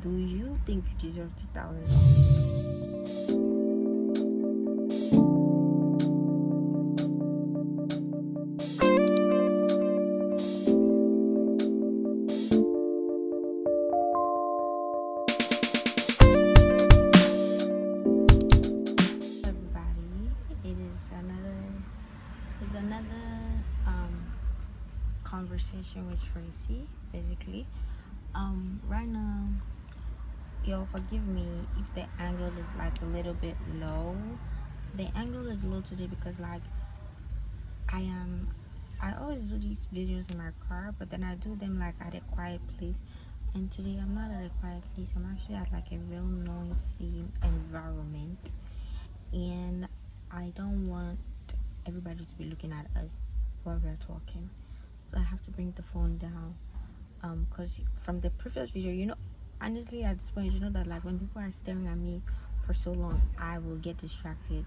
Do you think you deserve $3,000? Conversation with Tracy, basically. Right now, y'all forgive me if the angle is like a little bit low. The angle is low today because like I always do these videos in my car, but then I do them like at a quiet place. And today I'm not at a quiet place. I'm actually at like a real noisy environment, and I don't want everybody to be looking at us while we're talking. So I have to bring the phone down, because from the previous video, honestly at this point, that like when people are staring at me for so long, I will get distracted.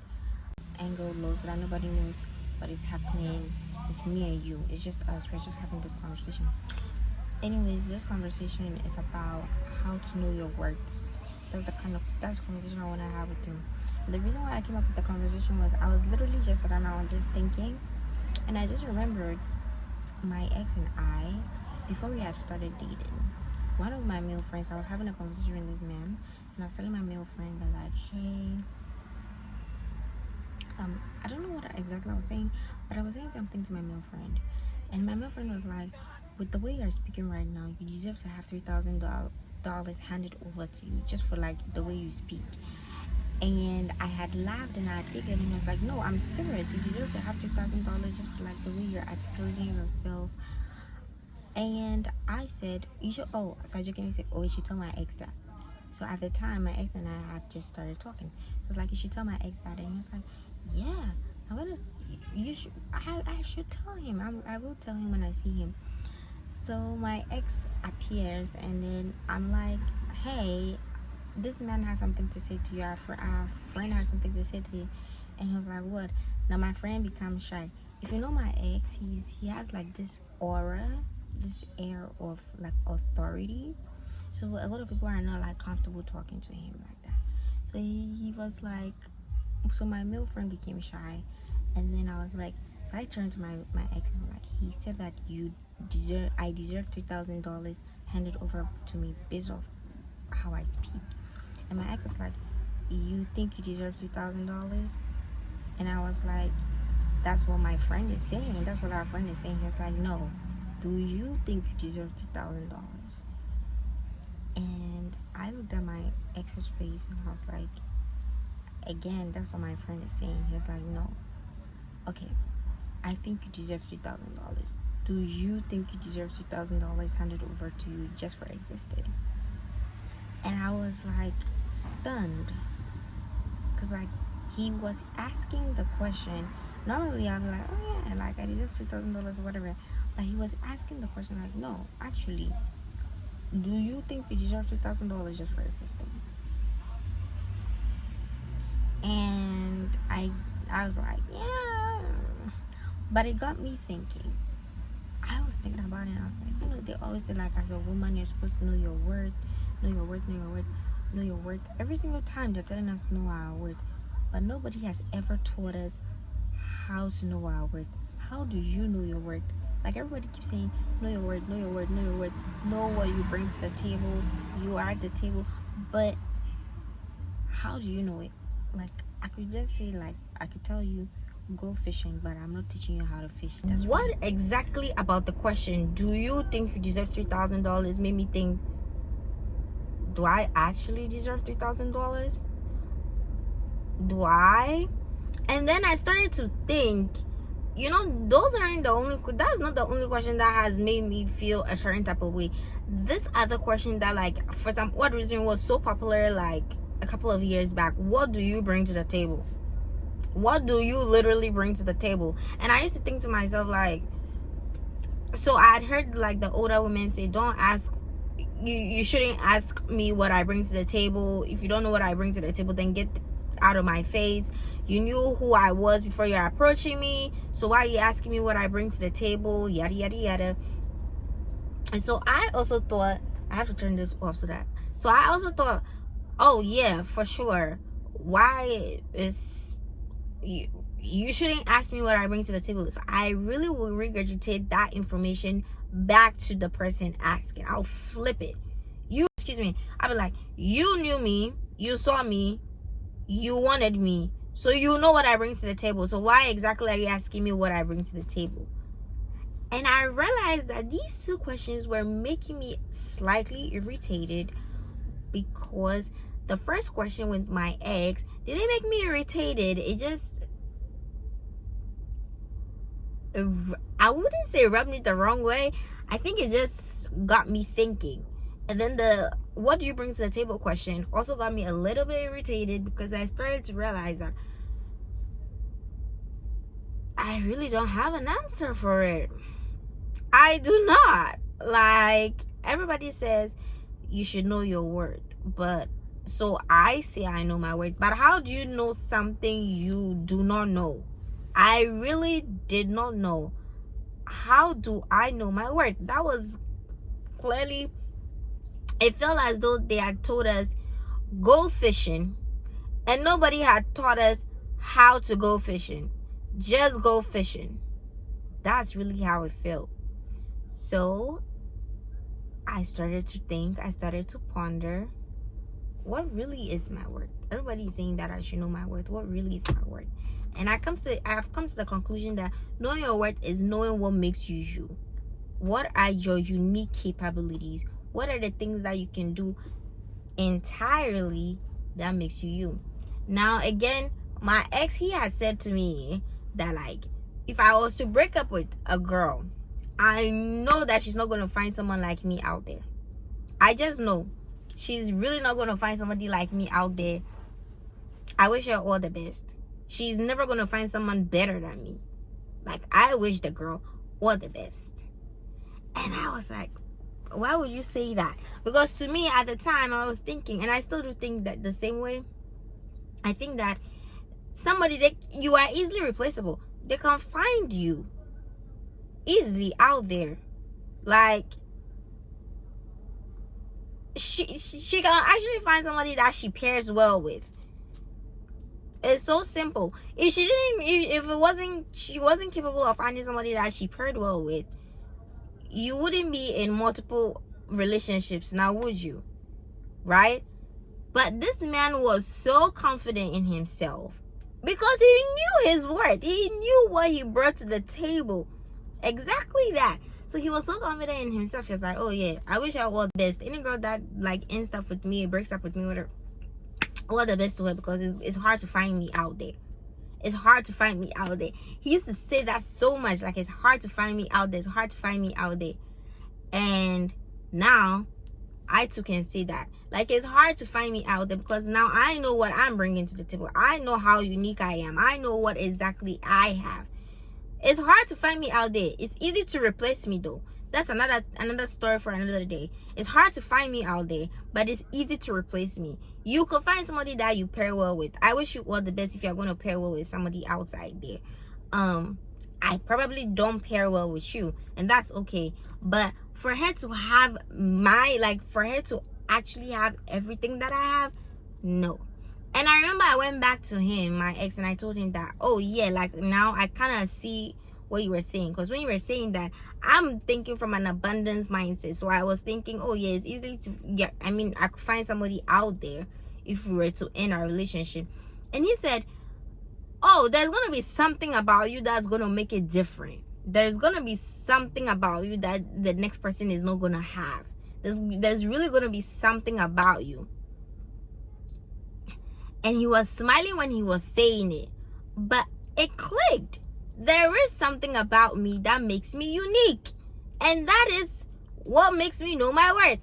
Angle low so that nobody knows what is happening. It's me and you. It's just us. We're just having this conversation. Anyways, this conversation is about how to know your worth. That's the conversation I want to have with you. The reason why I came up with the conversation was I was literally just sitting down just thinking, and I just remembered my ex and I, before we had started dating, one of my male friends, I was having a conversation with this man, and I was telling my male friend that like, hey, I don't know what exactly I was saying, but I was saying something to my male friend, and my male friend was like, with the way you're speaking right now, you deserve to have $3,000 handed over to you just for like the way you speak. And I had laughed and I think and I was like, no, I'm serious. You deserve to have $3,000 just for like the way you're articulating yourself. And I said, you should. So I jokingly said, you should tell my ex that. So at the time, my ex and I had just started talking. It was like, you should tell my ex that. And he was like, yeah, you should. I should tell him. I will tell him when I see him. So my ex appears, and then I'm like, hey, this man has something to say to you. Our friend has something to say to you. And he was like, what? Now my friend becomes shy. If you know my ex, he has like this aura, this air of like authority. So a lot of people are not like comfortable talking to him like that. So he was like, so my male friend became shy. And then I was like, so I turned to my ex and I'm like, he said that I deserve $3,000 handed over to me based off how I speak. And my ex was like, you think you deserve $3,000? And I was like, that's what my friend is saying. That's what our friend is saying. He was like, no. Do you think you deserve $3,000? And I looked at my ex's face and I was like, again, that's what my friend is saying. He was like, no. Okay, I think you deserve $3,000. Do you think you deserve $3,000 handed over to you just for existing? And I was like stunned, because like he was asking the question. Normally I'd be like, oh yeah, like I deserve $3,000 or whatever, but he was asking the question like, no, actually, do you think you deserve $3,000 just for existing? And I was like, yeah, but it got me thinking. I was thinking about it and I was like, they always say like, as a woman, you're supposed to know your worth. Know your worth, know your worth, know your worth. Every single time they're telling us to know our worth, but nobody has ever taught us how to know our worth. How do you know your worth? Like everybody keeps saying, know your worth, know your worth, know your worth, know what you bring to the table. You are at the table, but how do you know it? Like I could just say, like I could tell you, go fishing, but I'm not teaching you how to fish. That's what exactly about the question, do you think you deserve $3,000, made me think, do I actually deserve $3,000? Do I? And then I started to think, those aren't the only. That's not the only question that has made me feel a certain type of way. This other question that, like, for some odd reason, was so popular, like a couple of years back. What do you bring to the table? What do you literally bring to the table? And I used to think to myself, like, so I had heard like the older women say, don't ask. You shouldn't ask me what I bring to the table. If you don't know what I bring to the table, then get out of my face. You knew who I was before you're approaching me, so why are you asking me what I bring to the table? Yada yada yada. And so I also thought, I have to turn this off so that So I also thought, oh yeah, for sure, why is you shouldn't ask me what I bring to the table. So I really will regurgitate that information back to the person asking. I'll flip it. Excuse me, I'll be like, you knew me, you saw me, you wanted me, so you know what I bring to the table. So why exactly are you asking me what I bring to the table? And I realized that these two questions were making me slightly irritated, because the first question with my ex didn't make me irritated. It just, I wouldn't say rubbed me the wrong way. I think it just got me thinking. And then the what do you bring to the table question also got me a little bit irritated, because I started to realize that I really don't have an answer for it. I do not. Like, everybody says you should know your worth, but so I say I know my worth, but how do you know something you do not know? I really did not know. How do I know my worth? That was clearly, it felt as though they had told us go fishing and nobody had taught us how to go fishing. Just go fishing. That's really how it felt. So I started to think, I started to ponder, what really is my worth? Everybody's saying that I should know my worth. What really is my worth? And I've come to the conclusion that knowing your worth is knowing what makes you you. What are your unique capabilities? What are the things that you can do entirely that makes you you? Now, again, my ex, he has said to me that, like, if I was to break up with a girl, I know that she's not going to find someone like me out there. I just know she's really not going to find somebody like me out there. I wish her all the best. She's never going to find someone better than me. Like, I wish the girl all the best. And I was like, why would you say that? Because to me, at the time, I was thinking, and I still do think that the same way. I think that you are easily replaceable. They can find you easily out there. Like, she can actually find somebody that she pairs well with. It's so simple. If she wasn't capable of finding somebody that she paired well with, you wouldn't be in multiple relationships now, would you? Right? But this man was so confident in himself because he knew his worth. He knew what he brought to the table. Exactly that. So he was so confident in himself. He was like, oh yeah, I wish I was the best. Any girl that like ends up with me, breaks up with me, whatever, all the best to her, because it's hard to find me out there. It's hard to find me out there. He used to say that so much, like, it's hard to find me out there. It's hard to find me out there. And now I too can say that, like, it's hard to find me out there, because now I know what I'm bringing to the table. I know how unique I am. I know what exactly I have. It's hard to find me out there. It's easy to replace me, though. That's another story for another day. It's hard to find me out there, but it's easy to replace me. You could find somebody that you pair well with. I wish you all the best if you're going to pair well with somebody outside there. I probably don't pair well with you, and that's okay. But for her to have for her to actually have everything that I have, no. And I remember I went back to him, my ex, and I told him that, oh yeah, like, now I kind of see what you were saying. Because when you were saying that, I'm thinking from an abundance mindset. So I was thinking, oh yeah, it's easy to get, I mean, I could find somebody out there if we were to end our relationship. And he said, oh, there's going to be something about you that's going to make it different. There's going to be something about you that the next person is not going to have. There's really going to be something about you. And he was smiling when he was saying it. But it clicked. There is something about me that makes me unique. And that is what makes me know my worth.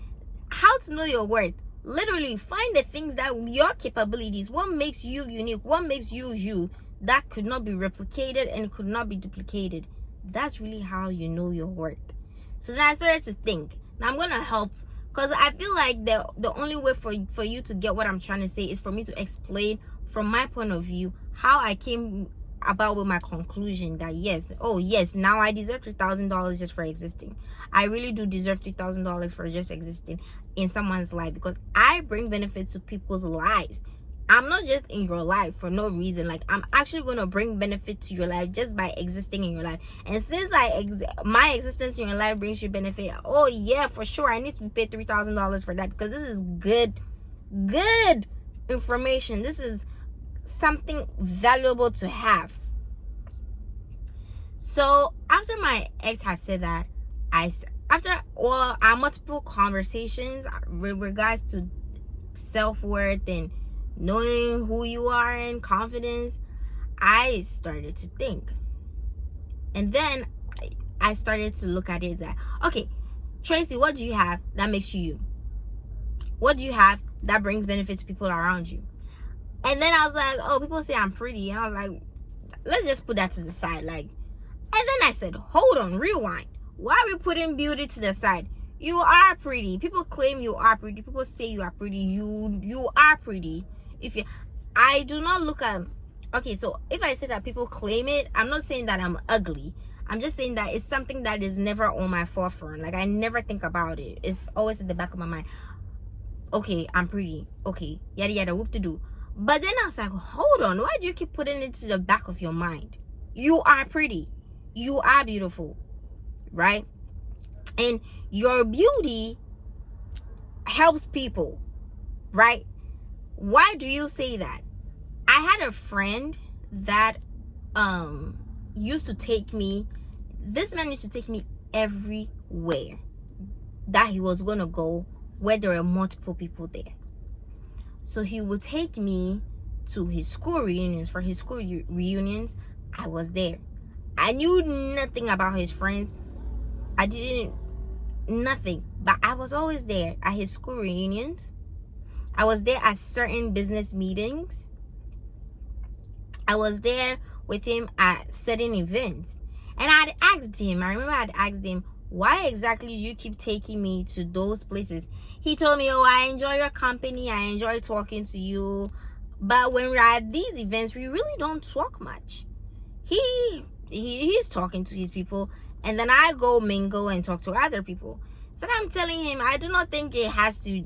How to know your worth? Literally, find the things that your capabilities, what makes you unique, what makes you you, that could not be replicated and could not be duplicated. That's really how you know your worth. So then I started to think. Now I'm going to help, because I feel like the only way for you to get what I'm trying to say is for me to explain from my point of view how I came about with my conclusion that yes, oh yes, now I deserve $3,000 just for existing. I really do deserve $3,000 for just existing. in someone's life, because I bring benefits to people's lives. I'm not just in your life for no reason. Like, I'm actually going to bring benefit to your life just by existing in your life. And since my existence in your life brings you benefit, oh yeah, for sure, I need to be paid $3,000 for that, because this is good information. This is something valuable to have. So after my ex had said that, after all our multiple conversations with regards to self-worth and knowing who you are and confidence, I started to think. And then I started to look at it that, okay, Tracy, what do you have that makes you you? What do you have that brings benefit to people around you? And then I was like, oh, people say I'm pretty. And I was like, let's just put that to the side. Like, and then I said, hold on, rewind. Why are we putting beauty to the side? You are pretty. People claim you are pretty. People say you are pretty. You are pretty. I do not look at, okay, so if I say that people claim it, I'm not saying that I'm ugly. I'm just saying that it's something that is never on my forefront. Like, I never think about it. It's always in the back of my mind. Okay, I'm pretty. Okay, yada yada, whoop to do. But then I was like, hold on, why do you keep putting it to the back of your mind? You are pretty. You are beautiful, right? And your beauty helps people, right? Why do you say that? I had a friend that used to take me, this man used to take me everywhere that he was going to go, where there were multiple people there. So he would take me to his school reunions. For his school reunions, I was there. I knew nothing about his friends. I didn't, nothing. But I was always there at his school reunions. I was there at certain business meetings. I was there with him at certain events. And I remember I'd asked him, why exactly do you keep taking me to those places? He told me, oh, I enjoy your company. I enjoy talking to you. But when we're at these events, we really don't talk much. He's talking to his people, and then I go mingle and talk to other people. So I'm telling him, I do not think it has to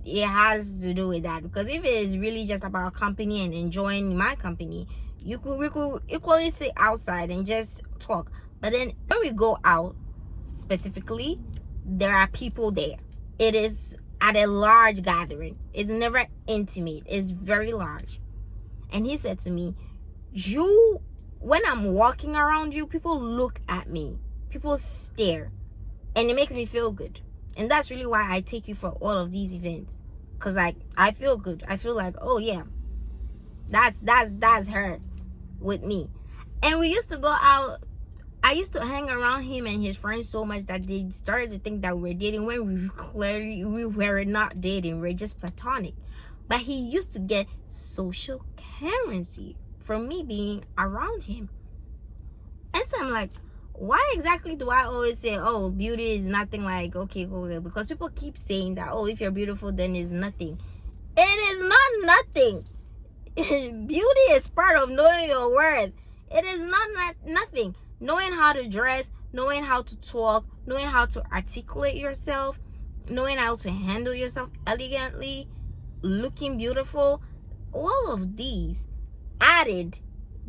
do with that, because if it is really just about company and enjoying my company, we could equally sit outside and just talk. But then when we go out specifically, there are people there. It is at a large gathering. It's never intimate. It's very large. And he said to me, when I'm walking around you, people look at me. People stare. And it makes me feel good. And that's really why I take you for all of these events. Because I feel good. I feel like, oh yeah, that's her with me. And we used to go out. I used to hang around him and his friends so much that they started to think that we were dating, when we were not dating. We were just platonic. But he used to get social currency from me being around him. And so I'm like, why exactly do I always say, oh, beauty is nothing? Like, okay, cool. Because people keep saying that, oh, if you're beautiful, then it's nothing. It is not nothing. Beauty is part of knowing your worth. It is not nothing. Knowing how to dress, knowing how to talk, knowing how to articulate yourself, knowing how to handle yourself elegantly, looking beautiful, all of these added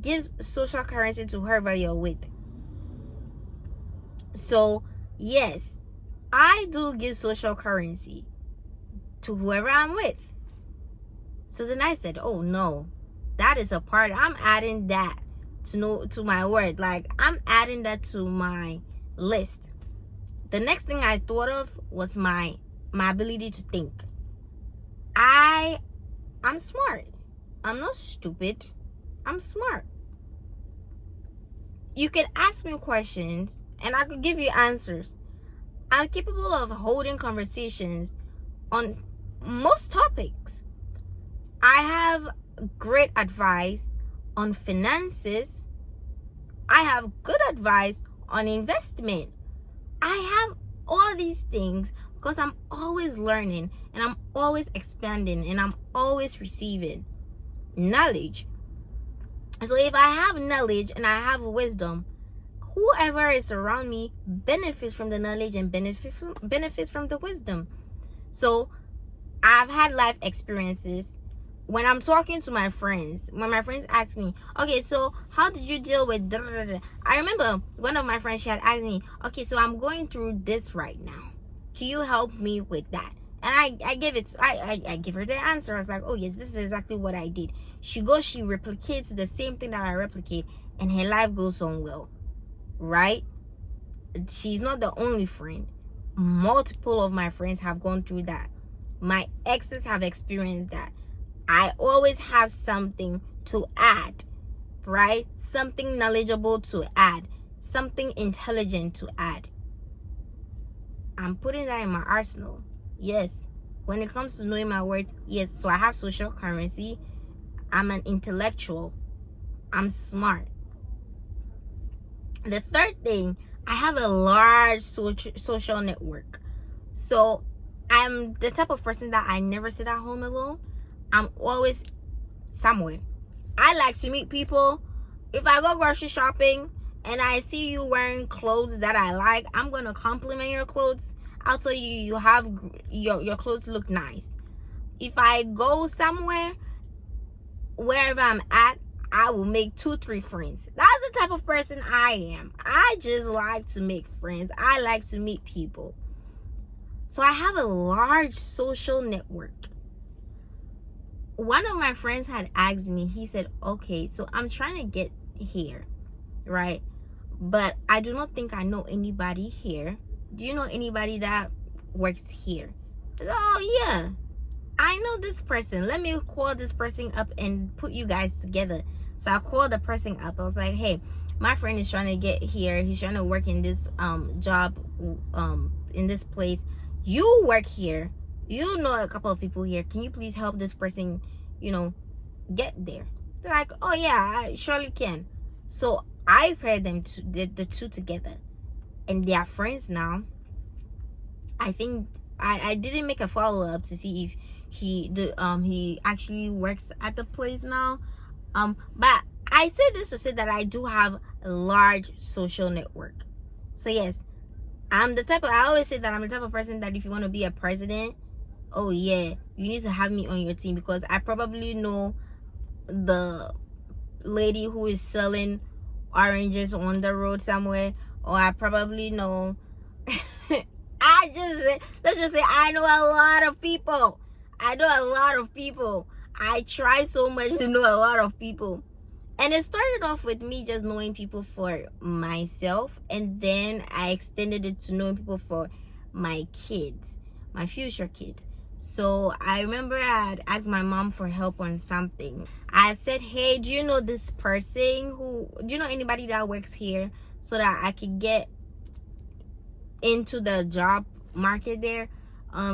gives social currency to whoever you're with. So yes, I do give social currency to whoever I'm with. So then I said, oh no, that is a part. I'm adding that to my word. Like, I'm adding that to my list. The next thing I thought of was my ability to think. I'm smart. I'm not stupid. I'm smart. You can ask me questions and I could give you answers. I'm capable of holding conversations on most topics. I have great advice on finances. I have good advice on investment. I have all these things because I'm always learning and I'm always expanding and I'm always receiving knowledge. So if I have knowledge and I have wisdom, whoever is around me benefits from the knowledge and benefits from the wisdom. So I've had life experiences. When I'm talking to my friends, when my friends ask me, okay, so how did you deal with da, da, da, da? I remember one of my friends, she had asked me, okay, so I'm going through this right now. Can you help me with that? And I give it, I give her the answer. I was like, oh yes, this is exactly what I did. She goes, she replicates the same thing that I replicate, and her life goes on well, right? She's not the only friend. Multiple of my friends have gone through that. My exes have experienced that. I always have something to add, right? Something knowledgeable to add, something intelligent to add. I'm putting that in my arsenal. Yes. When it comes to knowing my worth, yes. So I have social currency. I'm an intellectual. I'm smart. The third thing, I have a large social network. So I'm the type of person that I never sit at home alone. I'm always somewhere. I like to meet people. If I go grocery shopping and I see you wearing clothes that I like, I'm gonna compliment your clothes. I'll tell you, you have your clothes look nice. If I go somewhere, wherever I'm at, I will make 2-3 friends. That's the type of person I am. I just like to make friends. I like to meet people. So I have a large social network. One of my friends had asked me, he said, okay, so I'm trying to get here, right? But I do not think I know anybody here. Do you know anybody that works here? I said, oh yeah, I know this person. Let me call this person up and put you guys together. So I called the person up. I was like, hey, my friend is trying to get here. He's trying to work in this job in this place. You work here. You know a couple of people here. Can you please help this person, get there? They're like, oh yeah, I surely can. So I paired them the two together, and they are friends now. I think I didn't make a follow-up to see if he actually works at the place now. But I say this to say that I do have a large social network. So yes, I always say that I'm the type of person that if you want to be a president, oh yeah, you need to have me on your team, because I probably know the lady who is selling oranges on the road somewhere, or I probably know let's just say I know a lot of people. I try so much to know a lot of people. And it started off with me just knowing people for myself, and then I extended it to knowing people for my kids, my future kids. So I remember I had asked my mom for help on something. I said, hey, do you know this person? Do you know anybody that works here, so that I could get into the job market there,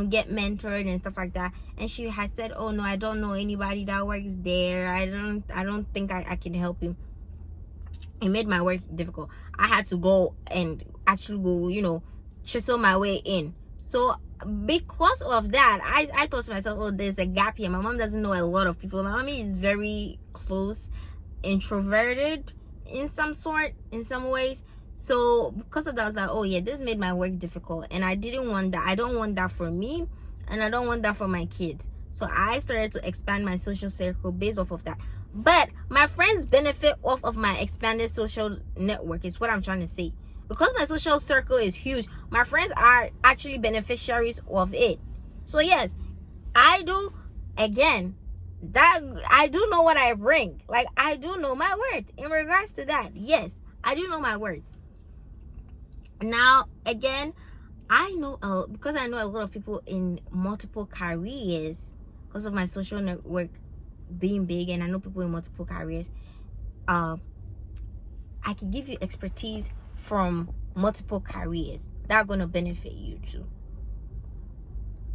get mentored and stuff like that? And she had said, oh no, I don't know anybody that works there. I don't think I can help him. It made my work difficult. I had to go and actually go, chisel my way in. So because of that, I thought to myself, oh, there's a gap here. My mom doesn't know a lot of people. My mommy is very close, introverted in some ways. So because of that, I was like, oh yeah, this made my work difficult, and I didn't want that. I don't want that for me, and I don't want that for my kids. So I started to expand my social circle based off of that. But my friends benefit off of my expanded social network, is what I'm trying to say. Because my social circle is huge, my friends are actually beneficiaries of it. So yes, I do, again, that I do know what I bring. Like, I do know my worth in regards to that. Yes, I do know my worth. Now, again, I know because I know a lot of people in multiple careers because of my social network being big, and I know people in multiple careers. I can give you expertise from multiple careers that are going to benefit you too,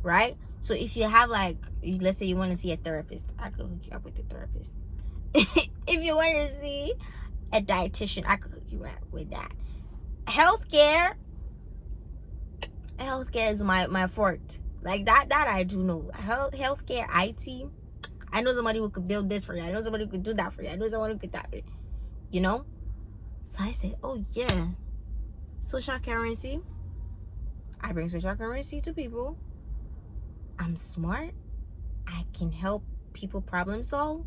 right? So if you have, like, let's say you want to see a therapist, I could hook you up with a therapist. If you want to see a dietitian, I could hook you up with that. Healthcare is my forte. Like that I do know. Healthcare, IT, I know somebody who could build this for you. I know somebody who could do that for you. I know someone who could that for you. So I said, oh yeah, social currency. I bring social currency to people. I'm smart. I can help people problem solve.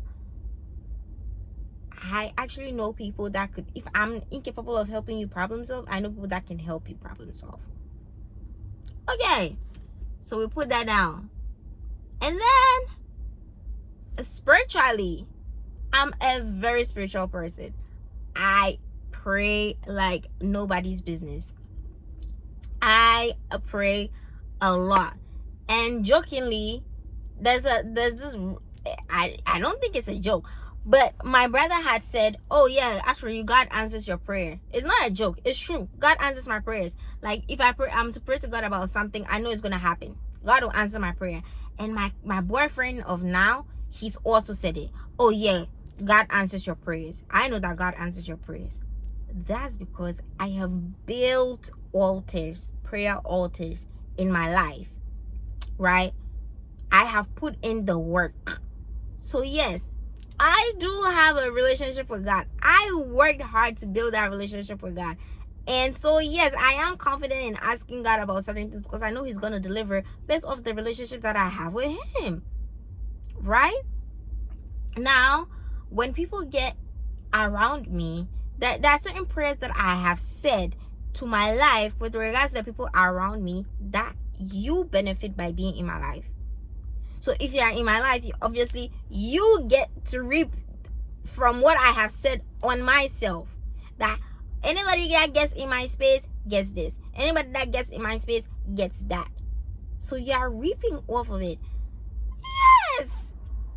I actually know people that could, if I'm incapable of helping you problem solve, I know people that can help you problem solve. Okay, so we put that down. And then spiritually, I'm a very spiritual person. I pray like nobody's business. I pray a lot. And jokingly, there's this, I don't think it's a joke, but my brother had said, oh yeah, actually God answers your prayer. It's not a joke, it's true. God answers my prayers. Like if I'm to pray to God about something, I know it's gonna happen. God will answer my prayer. And my boyfriend of now, he's also said it. Oh yeah, God answers your prayers. I know that God answers your prayers. That's because I have built altars, prayer altars in my life, right? I have put in the work. So yes, I do have a relationship with God. I worked hard to build that relationship with God. And so yes, I am confident in asking God about certain things because I know he's going to deliver based off the relationship that I have with him. Right? Now, when people get around me, there are certain prayers that I have said to my life with regards to the people around me that you benefit by being in my life. So if you are in my life, obviously you get to reap from what I have said on myself. That anybody that gets in my space gets this. Anybody that gets in my space gets that. So you are reaping off of it. Yes,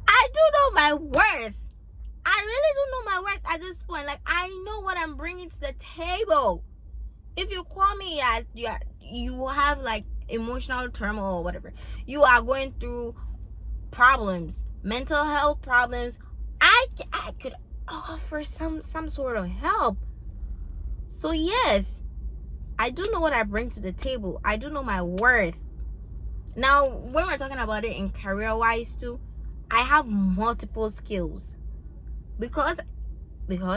I do know my worth. I really do know my worth at this point. Like, I know what I'm bringing to the table. If you call me as you have like emotional turmoil or whatever, you are going through problems, mental health problems, I could offer some sort of help. So yes, I do know what I bring to the table. I do know my worth. Now, when we're talking about it in career wise too, I have multiple skills because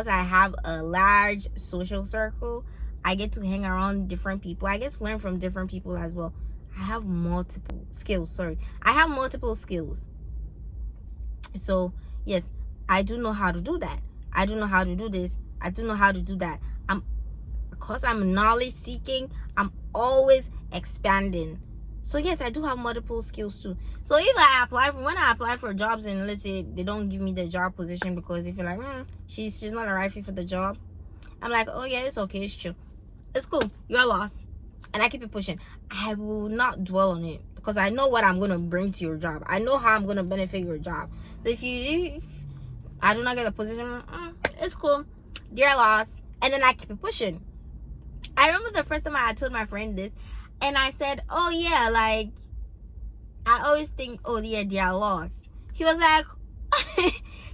I have a large social circle. I get to hang around different people. I get to learn from different people as well. I have multiple skills. I have multiple skills. So yes, I do know how to do that. I do know how to do this. I do know how to do that. Because I'm knowledge seeking, I'm always expanding. So yes, I do have multiple skills too. So if when I apply for jobs and let's say they don't give me the job position because they feel like she's not a right fit for the job, I'm like, oh yeah, it's okay, it's true, it's cool, you're lost, and I keep it pushing. I will not dwell on it because I know what I'm gonna bring to your job. I know how I'm gonna benefit your job. So if I do not get a position, it's cool, they're lost, and then I keep it pushing. I remember the first time I told my friend this, and I said, oh yeah, like I always think, oh yeah, they are lost. He was like,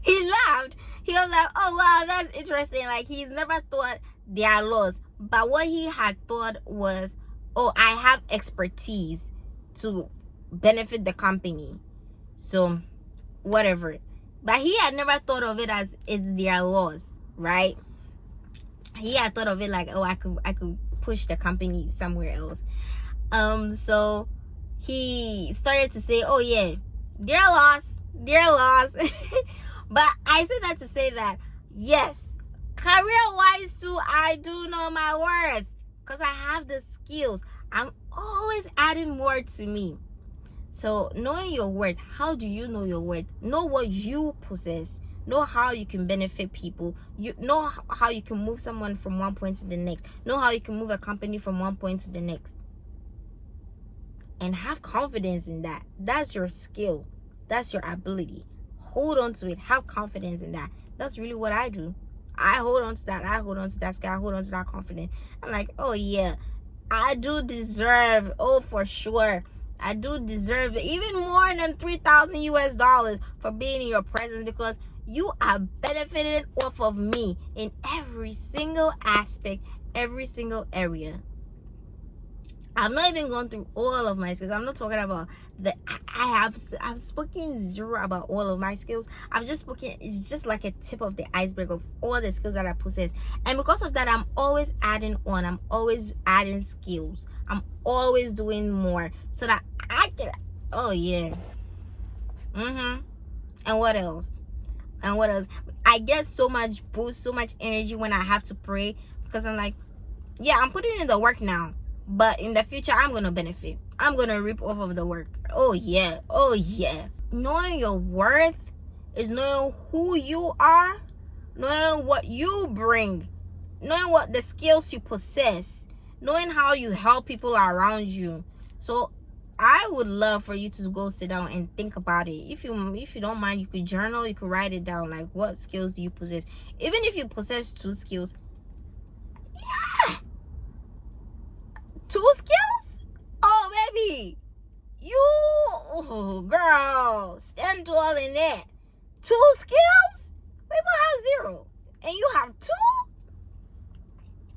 he laughed. He was like, oh wow, that's interesting. Like he's never thought they are lost. But what he had thought was, oh, I have expertise to benefit the company. So whatever. But he had never thought of it as it's their loss, right? He had thought of it like, oh, I could push the company somewhere else. So he started to say, oh yeah, they're lost. But I said that to say that yes, career wise too, I do know my worth because I have the skills. I'm always adding more to me. So knowing your worth, how do you know your worth? Know what you possess. Know how you can benefit people. You know how you can move someone from one point to the next. Know how you can move a company from one point to the next. And have confidence in that. That's your skill. That's your ability. Hold on to it. Have confidence in that. That's really what I do. I hold on to that. I hold on to that skill. I hold on to that confidence. I'm like, oh yeah, I do deserve. Oh, for sure. I do deserve even more than $3,000 for being in your presence because you are benefited off of me in every single aspect, every single area. I've not even gone through all of my skills. I'm not talking about I've spoken zero about all of my skills. I've just spoken, it's just like a tip of the iceberg of all the skills that I possess. And because of that, I'm always adding on. I'm always adding skills. I'm always doing more so that I can, oh yeah. And what else? And what else? I get so much boost, so much energy when I have to pray, because I'm like, yeah, I'm putting in the work now, but in the future I'm gonna benefit. I'm gonna reap off of the work. Oh yeah, oh yeah. Knowing your worth is knowing who you are, knowing what you bring, knowing what the skills you possess, knowing how you help people around you. So I would love for you to go sit down and think about it. If you don't mind, you could journal, you could write it down, like what skills do you possess. Even if you possess 2 skills, yeah, 2 skills, oh baby, girl, stand tall in that. 2 skills, people have 0 and you have 2.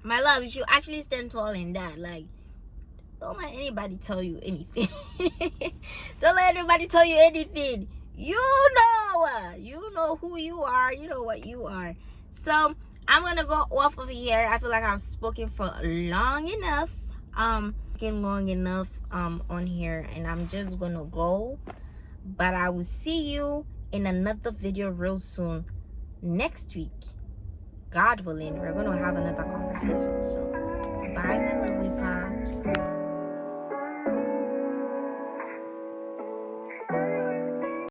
My love, you should actually stand tall in that. Like, don't let anybody tell you anything. Don't let anybody tell you anything. You know who you are. You know what you are. So I'm gonna go off of here. I feel like I've spoken for long enough. On here, and I'm just gonna go. But I will see you in another video real soon. Next week, God willing, we're gonna have another conversation. So bye, my lovely pops.